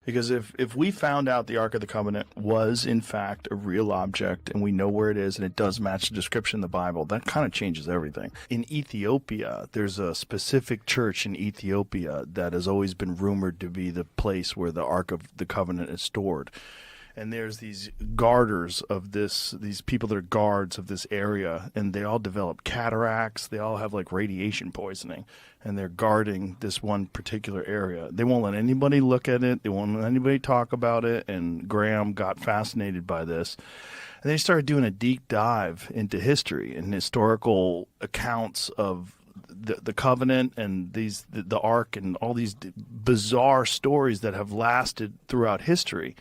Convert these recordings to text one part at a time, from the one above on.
Because if we found out the Ark of the Covenant was, in fact, a real object and we know where it is and it does match the description in the Bible, that kind of changes everything. In Ethiopia, there's a specific church in Ethiopia that has always been rumored to be the place where the Ark of the Covenant is stored. And there's these guarders of these people that are guards of this area, and they all develop cataracts. They all have like radiation poisoning, and they're guarding this one particular area. They won't let anybody look at it. They won't let anybody talk about it. And Graham got fascinated by this. And they started doing a deep dive into history and historical accounts of the covenant and the ark and all these bizarre stories that have lasted throughout history.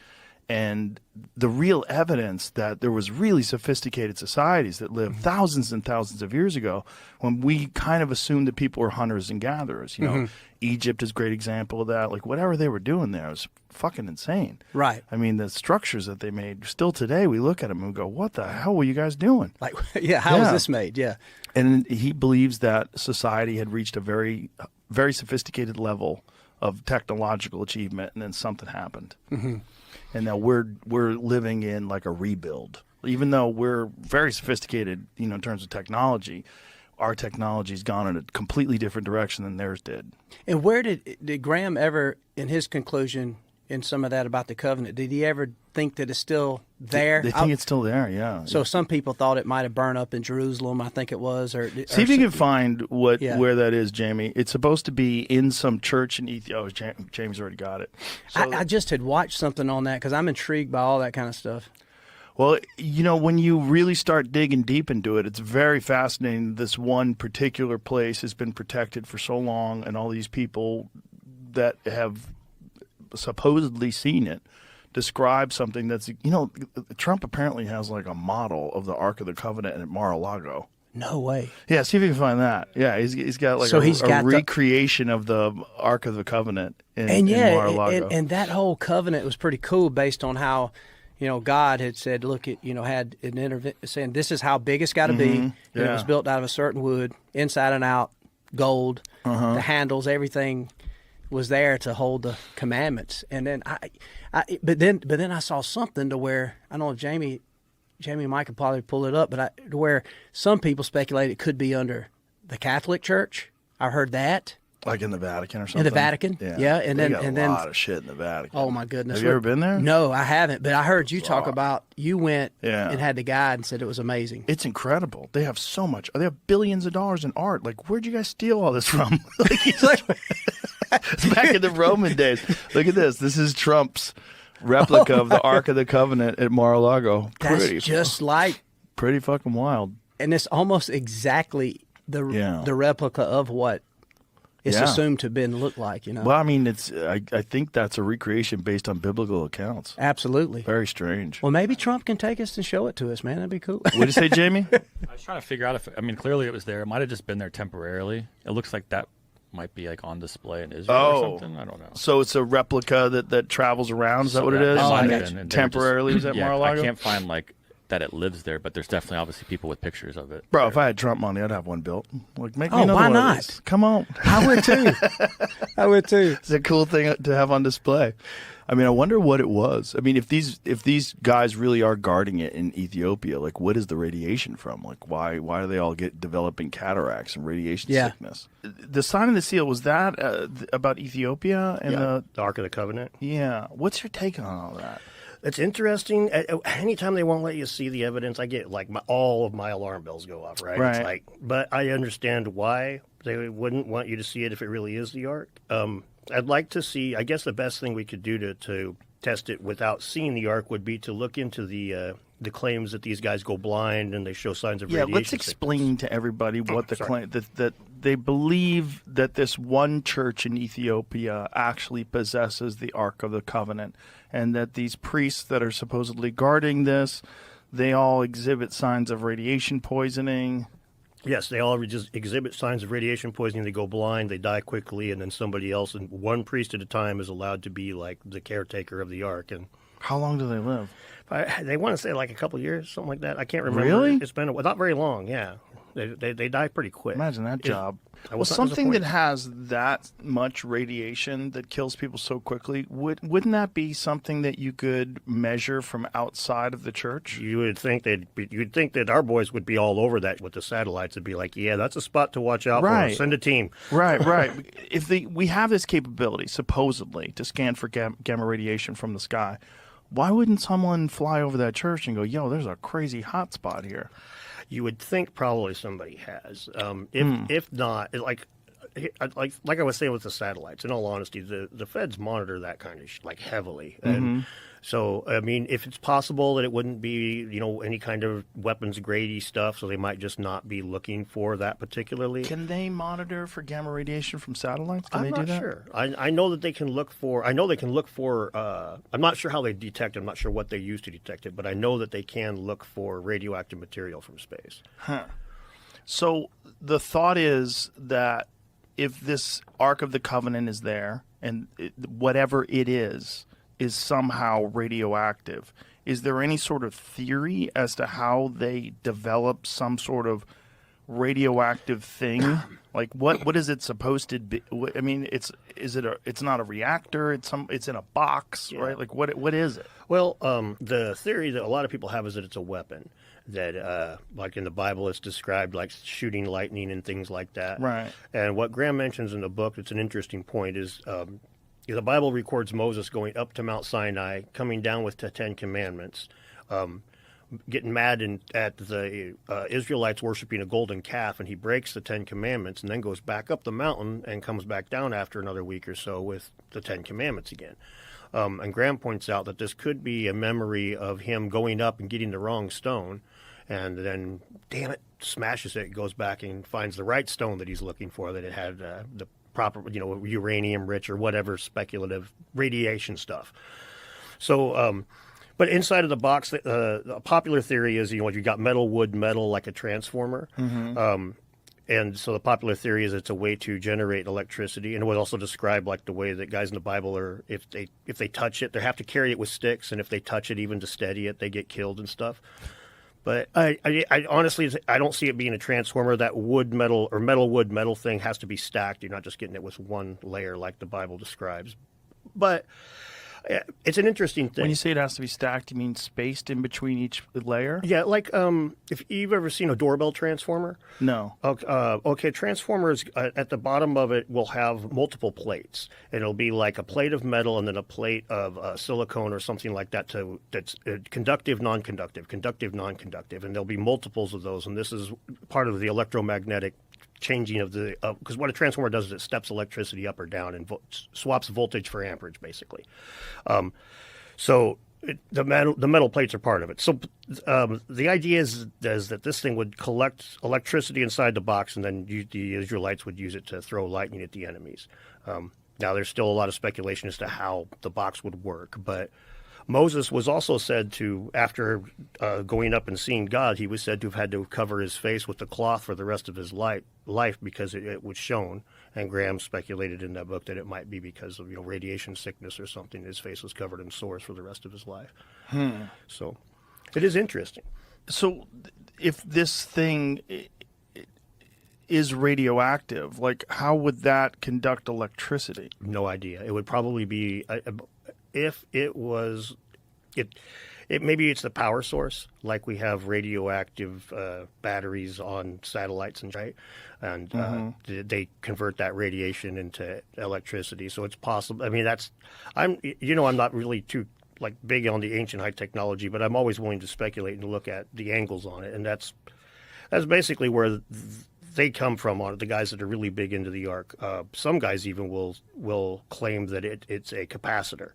And the real evidence that there was really sophisticated societies that lived thousands and thousands of years ago, when we kind of assumed that people were hunters and gatherers. You know, Egypt is a great example of that. Like, whatever they were doing there was fucking insane. Right. I mean, the structures that they made, still today, we look at them and go, what the hell were you guys doing? Like, how was this made? Yeah. And he believes that society had reached a very, very sophisticated level of technological achievement, and then something happened. And now we're living in like a rebuild. Even though we're very sophisticated, you know, in terms of technology, our technology's gone in a completely different direction than theirs did. And where did Graham ever, in his conclusion, in some of that about the covenant, did he ever think that it's still there? They think it's still there, yeah. So some people thought it might have burned up in Jerusalem, I think it was. See if you can find where that is, Jamie. It's supposed to be in some church in Ethiopia. Oh, Jamie's already got it. So, I just had watched something on that because I'm intrigued by all that kind of stuff. Well, you know, when you really start digging deep into it, it's very fascinating. This one particular place has been protected for so long, and all these people that have supposedly seen it describe something that's, you know, Trump apparently has like a model of the Ark of the Covenant at Mar-a-Lago. No way. Yeah, see if you can find that. Yeah, he's got like a recreation of the Ark of the Covenant in Mar-a-Lago. And that whole covenant was pretty cool based on how, you know, God had said, look, it, you know, had an intervention saying this is how big it's got to be. And it was built out of a certain wood, inside and out, gold, the handles, everything was there to hold the commandments. And then but then I saw something to where, I don't know if Jamie and Mike could probably pull it up, but to where some people speculate it could be under the Catholic Church. I heard that. Like in the Vatican or something? In the Vatican, yeah. And they then got a lot of shit in the Vatican. Oh my goodness! Have you ever been there? No, I haven't. But I heard you talk about you went and had the guide and said it was amazing. It's incredible. They have so much. They have billions of dollars in art. Like, where'd you guys steal all this from? Like, he's like, back in the Roman days. Look at this. This is Trump's replica of the Ark of the Covenant at Mar-a-Lago. That's just like pretty fucking wild. And it's almost exactly the replica of what it's assumed to have been looked like, you know. Well, I mean, I think that's a recreation based on biblical accounts. Absolutely. Very strange. Well, maybe Trump can take us and show it to us, man. That'd be cool. What'd you say, Jamie? I was trying to figure out if, I mean, clearly it was there. It might have just been there temporarily. It looks like that might be like on display in Israel or something. I don't know. So it's a replica that travels around. Is that what it is? And temporarily was at Mar-a-Lago? I can't find like that it lives there, but there's definitely obviously people with pictures of it. Bro, if I had Trump money, I'd have one built. Like, make me another why one not? Of these. Come on. I would too. I would too. It's a cool thing to have on display. I mean, I wonder what it was. I mean, if these guys really are guarding it in Ethiopia, like, what is the radiation from? Like, why do they all get developing cataracts and radiation sickness? The sign of the seal, was that about Ethiopia and the Ark of the Covenant? Yeah. What's your take on all that? It's interesting. Anytime they won't let you see the evidence, I get like all of my alarm bells go off, right? It's like, but I understand why they wouldn't want you to see it if it really is the Ark. I'd like to see, I guess the best thing we could do to test it without seeing the Ark would be to look into the claims that these guys go blind and they show signs of radiation. Yeah, let's explain to everybody what the claim that they believe that this one church in Ethiopia actually possesses the Ark of the Covenant, and that these priests that are supposedly guarding this, they all exhibit signs of radiation poisoning. Yes, they all just exhibit signs of radiation poisoning. They go blind, they die quickly, and then somebody else, and one priest at a time, is allowed to be like the caretaker of the Ark. And how long do they live? They want to say like a couple of years, something like that. I can't remember. Really? It's been not very long. Yeah. They die pretty quick. Imagine that job. Well, something that has that much radiation that kills people so quickly, wouldn't that be something that you could measure from outside of the church? You would think that our boys would be all over that with the satellites. It'd be like, yeah, that's a spot to watch out for. Send a team. Right. If we have this capability, supposedly, to scan for gamma radiation from the sky, why wouldn't someone fly over that church and go, yo, there's a crazy hot spot here? You would think probably somebody has. If not, like I was saying with the satellites, in all honesty, the feds monitor that kind of heavily. And so, I mean, if it's possible that it wouldn't be, any kind of weapons grade-y stuff, so they might just not be looking for that particularly. Can they monitor for gamma radiation from satellites? Can I'm they not do that? sure. I know that they can look for. I know they can look for. I'm not sure how they detect it. I'm not sure what they use to detect it, but I know that they can look for radioactive material from space. Huh. So the thought is that if this Ark of the Covenant is there, and whatever it is somehow radioactive, is there any sort of theory as to how they develop some sort of radioactive thing? Like what is it supposed to be? I mean, it's not a reactor. It's in a box, right? Like what is it? Well, the theory that a lot of people have is that it's a weapon. That, like in the Bible, it's described like shooting lightning and things like that. Right. And what Graham mentions in the book, it's an interesting point, is the Bible records Moses going up to Mount Sinai, coming down with the Ten Commandments, getting mad at the Israelites worshiping a golden calf, and he breaks the Ten Commandments and then goes back up the mountain and comes back down after another week or so with the Ten Commandments again. And Graham points out that this could be a memory of him going up and getting the wrong stone, and then, damn it, smashes it, goes back and finds the right stone that he's looking for, that it had the proper, uranium rich or whatever speculative radiation stuff. So, but inside of the box, a popular theory is, you got metal, wood, metal, like a transformer. And so the popular theory is it's a way to generate electricity, and it was also described like the way that guys in the Bible are, if they touch it, they have to carry it with sticks, and if they touch it even to steady it, they get killed and stuff. But I honestly, I don't see it being a transformer. That wood metal or metal wood metal thing has to be stacked. You're not just getting it with one layer like the Bible describes. But it's an interesting thing. When you say it has to be stacked, you mean spaced in between each layer? Yeah, like if you've ever seen a doorbell transformer. No. Okay, transformers at the bottom of it will have multiple plates. It'll be like a plate of metal and then a plate of silicone or something like that that's conductive, non-conductive, conductive, non-conductive, and there'll be multiples of those. And this is part of the electromagnetic changing of the because what a transformer does is it steps electricity up or down and swaps voltage for amperage, basically. So the metal plates are part of it. So the idea is that this thing would collect electricity inside the box, and then the Israelites would use it to throw lightning at the enemies. Now, there's still a lot of speculation as to how the box would work, but Moses was also said to, after going up and seeing God, he was said to have had to cover his face with a cloth for the rest of his life because it was shown. And Graham speculated in that book that it might be because of radiation sickness or something. His face was covered in sores for the rest of his life. So it is interesting. So if this thing is radioactive, like how would that conduct electricity? No idea. It would probably be... If it was, maybe it's the power source, like we have radioactive batteries on satellites and they convert that radiation into electricity. So it's possible. I mean, I'm not really too big on the ancient high technology, but I'm always willing to speculate and look at the angles on it, and that's basically where they come from, the guys that are really big into the Ark. Some guys even will claim that it's a capacitor.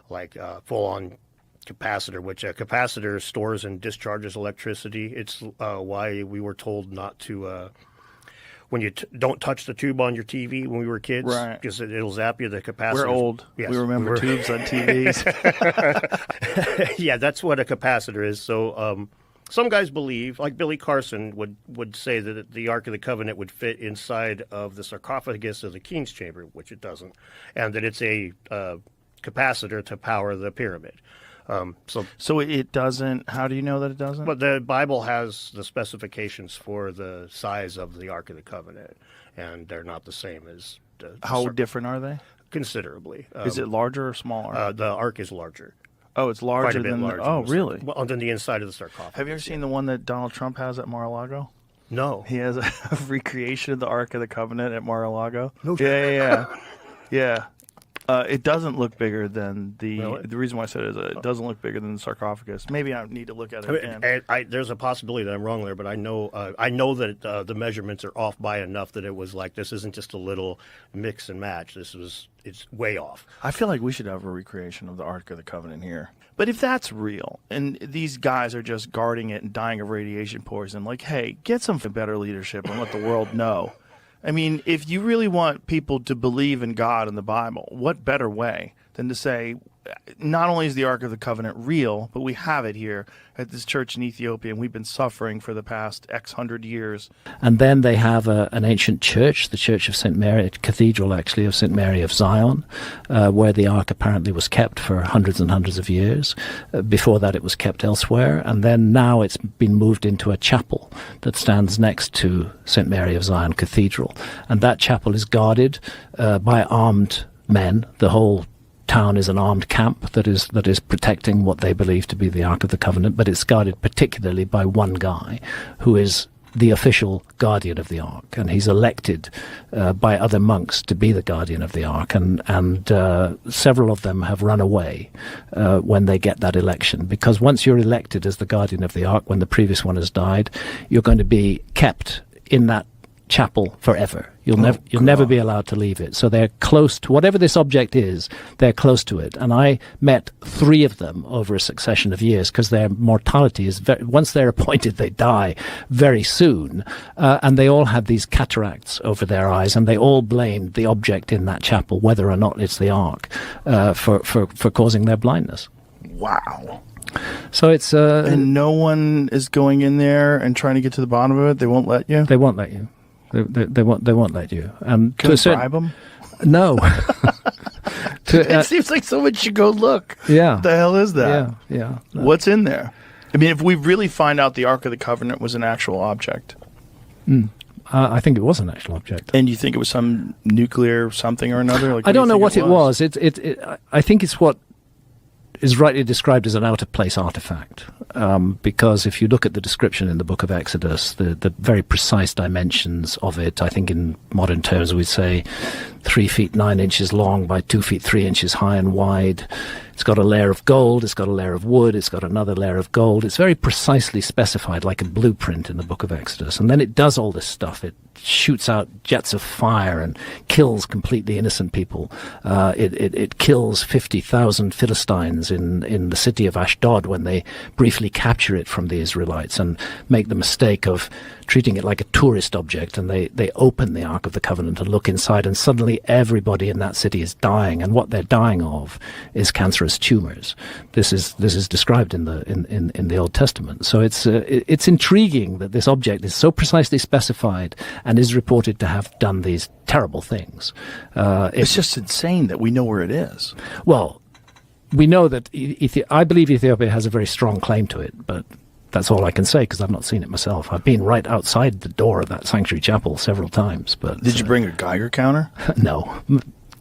Like full-on capacitor, which a capacitor stores and discharges electricity. It's why we were told not to, when you don't touch the tube on your TV when we were kids, right? Because it'll zap you. The capacitor. We're old. Yes, we remember tubes on TVs. Yeah, that's what a capacitor is. So some guys believe, like Billy Carson would say, that the Ark of the Covenant would fit inside of the sarcophagus of the King's Chamber, which it doesn't, and that it's a capacitor to power the pyramid. So it doesn't. How do you know that it doesn't? But the Bible has the specifications for the size of the Ark of the Covenant, and they're not the same as How different are they? Considerably. Is it larger or smaller? The Ark is larger. Oh, it's larger Quite a bit than. larger. Oh, really? Well, than the inside of the sarcophagus. Have you ever seen the one that Donald Trump has at Mar-a-Lago? No. He has a recreation of the Ark of the Covenant at Mar-a-Lago. No. Yeah. It doesn't look bigger than Really? the reason why I said it is it doesn't look bigger than the sarcophagus. Maybe I need to look at it again. And there's a possibility that I'm wrong there, but I know that the measurements are off by enough that it was like this isn't just a little mix and match. It's way off. I feel like we should have a recreation of the Ark of the Covenant here. But if that's real, and these guys are just guarding it and dying of radiation poison, like, hey, get some better leadership and let the world know. I mean, if you really want people to believe in God and the Bible, what better way than to say, not only is the Ark of the Covenant real, but we have it here at this church in Ethiopia, and we've been suffering for the past X hundred years. And then they have an ancient church, the Church of St. Mary, a cathedral actually of St. Mary of Zion, where the Ark apparently was kept for hundreds and hundreds of years. Before that it was kept elsewhere, and then now it's been moved into a chapel that stands next to St. Mary of Zion Cathedral. And that chapel is guarded by armed men. The whole town is an armed camp that is protecting what they believe to be the Ark of the Covenant, but it's guarded particularly by one guy who is the official guardian of the Ark, and he's elected by other monks to be the guardian of the Ark, and several of them have run away when they get that election, because once you're elected as the guardian of the Ark, when the previous one has died, you're going to be kept in that chapel forever. You'll never be allowed to leave it. So they're close to whatever this object is. They're close to it. And I met 3 of them over a succession of years, because their mortality is once they're appointed, they die very soon. And they all had these cataracts over their eyes, and they all blamed the object in that chapel, whether or not it's the Ark, for causing their blindness. Wow. So it's and no one is going in there and trying to get to the bottom of it. They won't let you. They won't let you. They won't let you. Can we bribe them? No. It seems like someone should go look. Yeah. What the hell is that? Yeah. No. What's in there? I mean, if we really find out the Ark of the Covenant was an actual object. I think it was an actual object. And you think it was some nuclear something or another? Like, I don't know what it was. I think it's what is rightly described as an out-of-place artifact, because if you look at the description in the book of Exodus, the very precise dimensions of it, I think in modern terms we'd say 3 feet 9 inches long by 2 feet 3 inches high and wide. It's got a layer of gold, it's got a layer of wood, it's got another layer of gold. It's very precisely specified, like a blueprint in the book of Exodus. And then it does all this stuff. It shoots out jets of fire and kills completely innocent people. It kills 50,000 Philistines in the city of Ashdod when they briefly capture it from the Israelites and make the mistake of treating it like a tourist object, and they open the Ark of the Covenant and look inside, and suddenly everybody in that city is dying, and what they're dying of is cancerous tumors. This is described in the Old Testament. So it's intriguing that this object is so precisely specified and is reported to have done these terrible things. It's just insane that we know where it is. Well, we know that I believe Ethiopia has a very strong claim to it, but that's all I can say, because I've not seen it myself. I've been right outside the door of that sanctuary chapel several times. But did you bring a Geiger counter? No.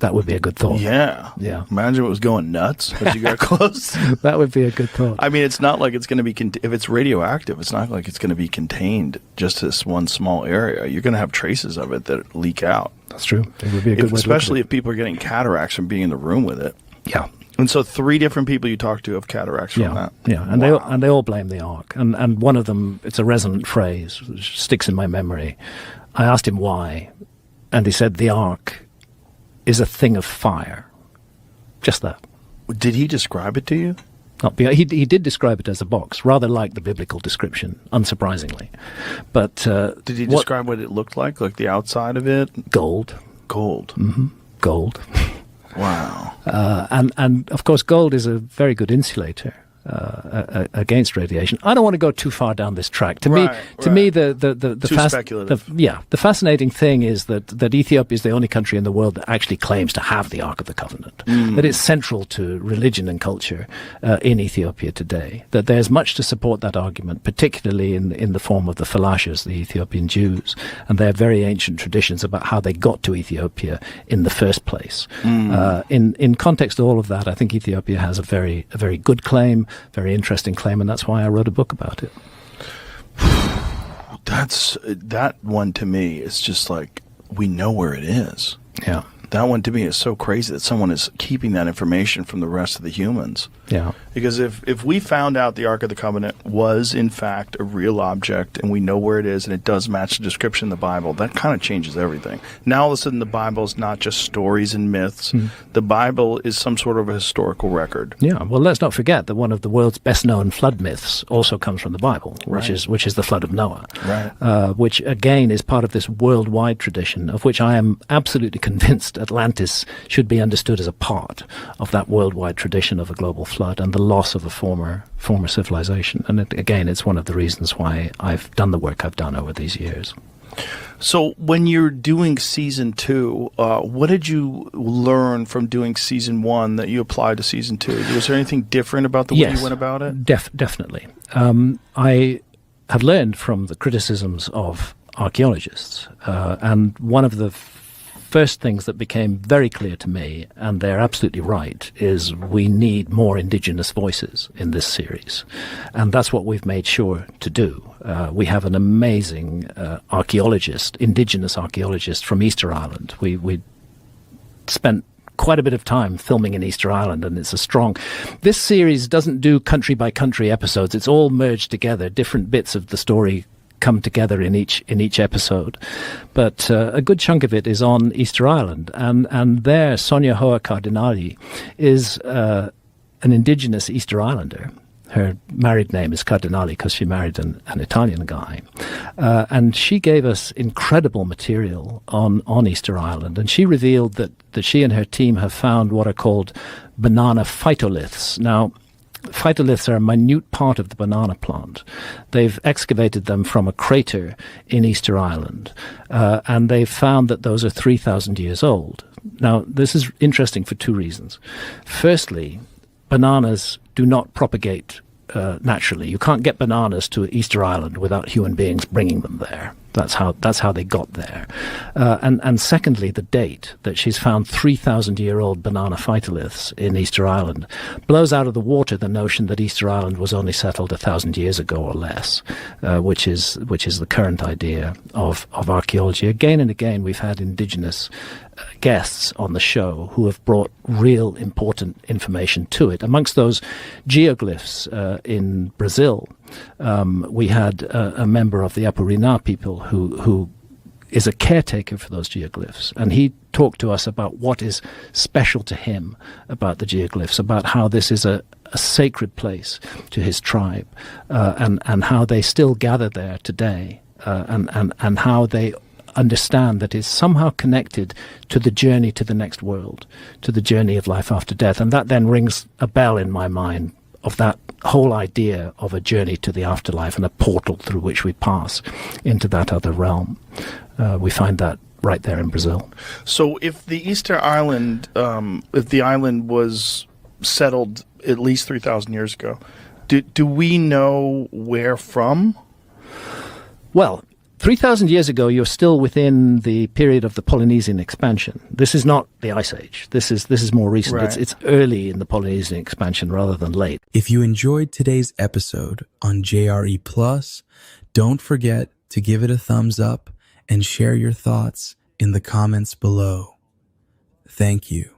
That would be a good thought. Yeah. Imagine it was going nuts as you got close. That would be a good thought. I mean, it's not like it's going to be, if it's radioactive, it's not like it's going to be contained just this one small area. You're going to have traces of it that leak out. That's true. It would be a good way especially if people are getting cataracts from being in the room with it. Yeah. And so 3 different people you talk to have cataracts from that. Yeah, and they all blame the Ark. And one of them, it's a resonant phrase, which sticks in my memory. I asked him why, and he said the Ark is a thing of fire. Just that. Did he describe it to you? He did describe it as a box, rather like the biblical description, unsurprisingly. But did he describe what it looked like the outside of it? Gold. Gold. Mm-hmm. Gold. Wow. And of course, gold is a very good insulator. against radiation. I don't want to go too far down this track. To me, the fascinating thing is that Ethiopia is the only country in the world that actually claims to have the Ark of the Covenant. That it's central to religion and culture in Ethiopia today. That there's much to support that argument, particularly in the form of the Falashas, the Ethiopian Jews, and their very ancient traditions about how they got to Ethiopia in the first place. In context of all of that, I think Ethiopia has a very good claim, very interesting claim, and that's why I wrote a book about it. That one to me is just like, we know where it is. Yeah. That one to me is so crazy that someone is keeping that information from the rest of the humans. Yeah. Because if we found out the Ark of the Covenant was, in fact, a real object and we know where it is and it does match the description in the Bible, that kind of changes everything. Now, all of a sudden, the Bible is not just stories and myths. The Bible is some sort of a historical record. Yeah. Well, let's not forget that one of the world's best-known flood myths also comes from the Bible, which is the flood of Noah, which, again, is part of this worldwide tradition of which I am absolutely convinced Atlantis should be understood as a part of that worldwide tradition of a global flood and the loss of a former civilization. And again, it's one of the reasons why I've done the work I've done over these years. So when you're doing season 2, what did you learn from doing season 1 that you applied to season 2? Was there anything different about the way you went about it? Definitely. I have learned from the criticisms of archaeologists, and one of the first things that became very clear to me, and they're absolutely right, is we need more indigenous voices in this series. And that's what we've made sure to do. We have an amazing indigenous archaeologist from Easter Island. We spent quite a bit of time filming in Easter Island, and it's this series doesn't do country by country episodes. It's all merged together. Different bits of the story come together in each episode, but a good chunk of it is on Easter Island, and there Sonia Hoa Cardinali is an indigenous Easter Islander. Her married name is Cardinali because she married an Italian guy, and she gave us incredible material on Easter Island, and she revealed that she and her team have found what are called banana phytoliths. Now, phytoliths are a minute part of the banana plant. They've excavated them from a crater in Easter Island, and they've found that those are 3,000 years old. Now, this is interesting for two reasons. Firstly, bananas do not propagate naturally. You can't get bananas to Easter Island without human beings bringing them there. That's how they got there. And secondly, the date that she's found 3,000-year-old banana phytoliths in Easter Island blows out of the water the notion that Easter Island was only settled 1,000 years ago or less, which is the current idea of archaeology. Again and again, we've had indigenous guests on the show who have brought real important information to it. Amongst those geoglyphs in Brazil, we had a member of the Apurina people who is a caretaker for those geoglyphs, and he talked to us about what is special to him about the geoglyphs, about how this is a sacred place to his tribe, and how they still gather there today, and how they understand that it's somehow connected to the journey to the next world, to the journey of life after death. And that then rings a bell in my mind of that whole idea of a journey to the afterlife and a portal through which we pass into that other realm. We find that right there in Brazil. So if the Easter Island, if the island was settled at least 3,000 years ago, do we know where from? Well, 3,000 years ago, you're still within the period of the Polynesian expansion. This is not the Ice Age. This is more recent. Right. It's early in the Polynesian expansion rather than late. If you enjoyed today's episode on JRE+, don't forget to give it a thumbs up and share your thoughts in the comments below. Thank you.